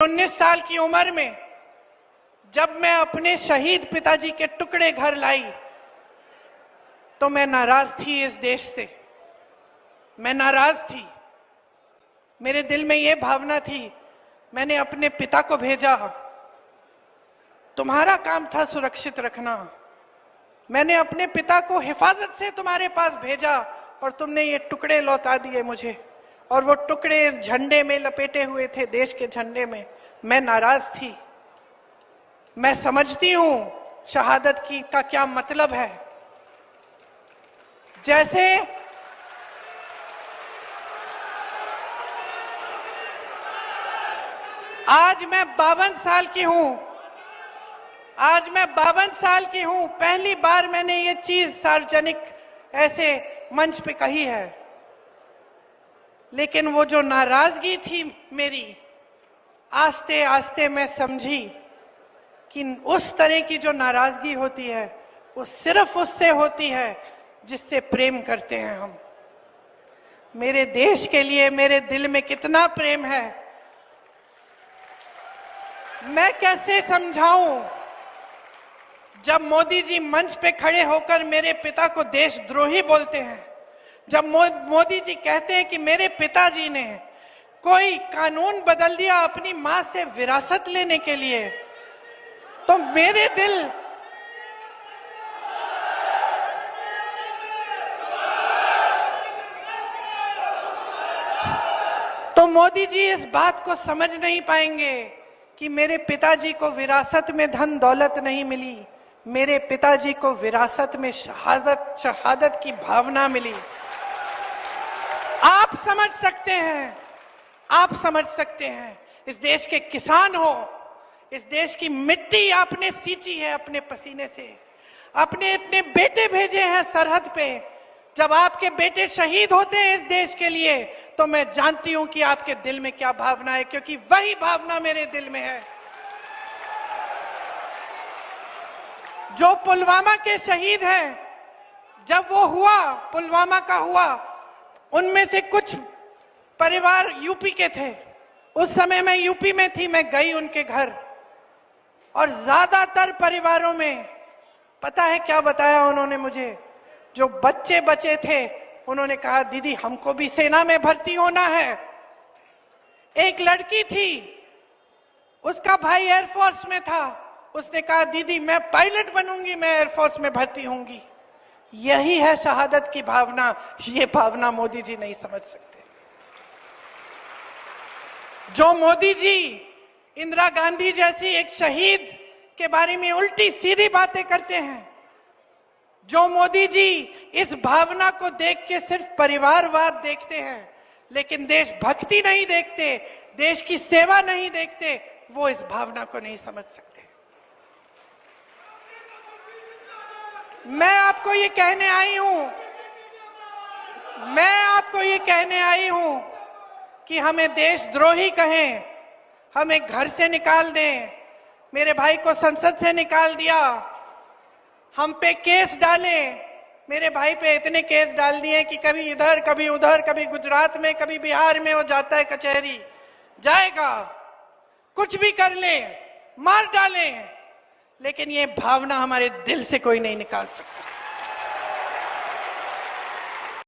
19 साल की उम्र में जब मैं अपने शहीद पिताजी के टुकड़े घर लाई तो मैं नाराज थी इस देश से। मैं नाराज थी। मेरे दिल में यह भावना थी, मैंने अपने पिता को भेजा, तुम्हारा काम था सुरक्षित रखना। मैंने अपने पिता को हिफाजत से तुम्हारे पास भेजा और तुमने ये टुकड़े लौटा दिए मुझे, और वो टुकड़े इस झंडे में लपेटे हुए थे, देश के झंडे में। मैं नाराज थी। मैं समझती हूं शहादत की का क्या मतलब है। जैसे आज मैं 52 साल की हूं, आज मैं 52 साल की हूं, पहली बार मैंने ये चीज सार्वजनिक ऐसे मंच पे कही है। लेकिन वो जो नाराजगी थी मेरी, आस्ते आस्ते मैं समझी कि उस तरह की जो नाराजगी होती है वो सिर्फ उससे होती है जिससे प्रेम करते हैं हम। मेरे देश के लिए मेरे दिल में कितना प्रेम है, मैं कैसे समझाऊं। जब मोदी जी मंच पे खड़े होकर मेरे पिता को देशद्रोही बोलते हैं, जब मोदी जी कहते हैं कि मेरे पिताजी ने कोई कानून बदल दिया अपनी मां से विरासत लेने के लिए, तो मेरे दिल तो मोदी जी इस बात को समझ नहीं पाएंगे कि मेरे पिताजी को विरासत में धन दौलत नहीं मिली, मेरे पिताजी को विरासत में शहादत की भावना मिली। आप समझ सकते हैं, आप समझ सकते हैं। इस देश के किसान हो, इस देश की मिट्टी आपने सींची है अपने पसीने से, अपने इतने बेटे भेजे हैं सरहद पे। जब आपके बेटे शहीद होते हैं इस देश के लिए, तो मैं जानती हूं कि आपके दिल में क्या भावना है, क्योंकि वही भावना मेरे दिल में है। जो पुलवामा के शहीद हैं, जब वो हुआ, पुलवामा का हुआ, उनमें से कुछ परिवार यूपी के थे। उस समय मैं यूपी में थी, मैं गई उनके घर, और ज्यादातर परिवारों में पता है क्या बताया उन्होंने मुझे? जो बच्चे बचे थे उन्होंने कहा, दीदी हमको भी सेना में भर्ती होना है। एक लड़की थी, उसका भाई एयरफोर्स में था, उसने कहा दीदी मैं पायलट बनूंगी, मैं एयरफोर्स में भर्ती होंगी। यही है शहादत की भावना। ये भावना मोदी जी नहीं समझ सकते। जो मोदी जी इंदिरा गांधी जैसी एक शहीद के बारे में उल्टी सीधी बातें करते हैं, जो मोदी जी इस भावना को देख के सिर्फ परिवारवाद देखते हैं लेकिन देशभक्ति नहीं देखते, देश की सेवा नहीं देखते, वो इस भावना को नहीं समझ सकते। मैं आपको ये कहने आई हूं, मैं आपको ये कहने आई हूं कि हमें देशद्रोही कहें, हमें घर से निकाल दें, मेरे भाई को संसद से निकाल दिया, हम पे केस डाले, मेरे भाई पे इतने केस डाल दिए कि कभी इधर कभी उधर, कभी गुजरात में कभी बिहार में वो जाता है कचहरी, जाएगा, कुछ भी कर ले, मार डालें, लेकिन ये भावना हमारे दिल से कोई नहीं निकाल सकता।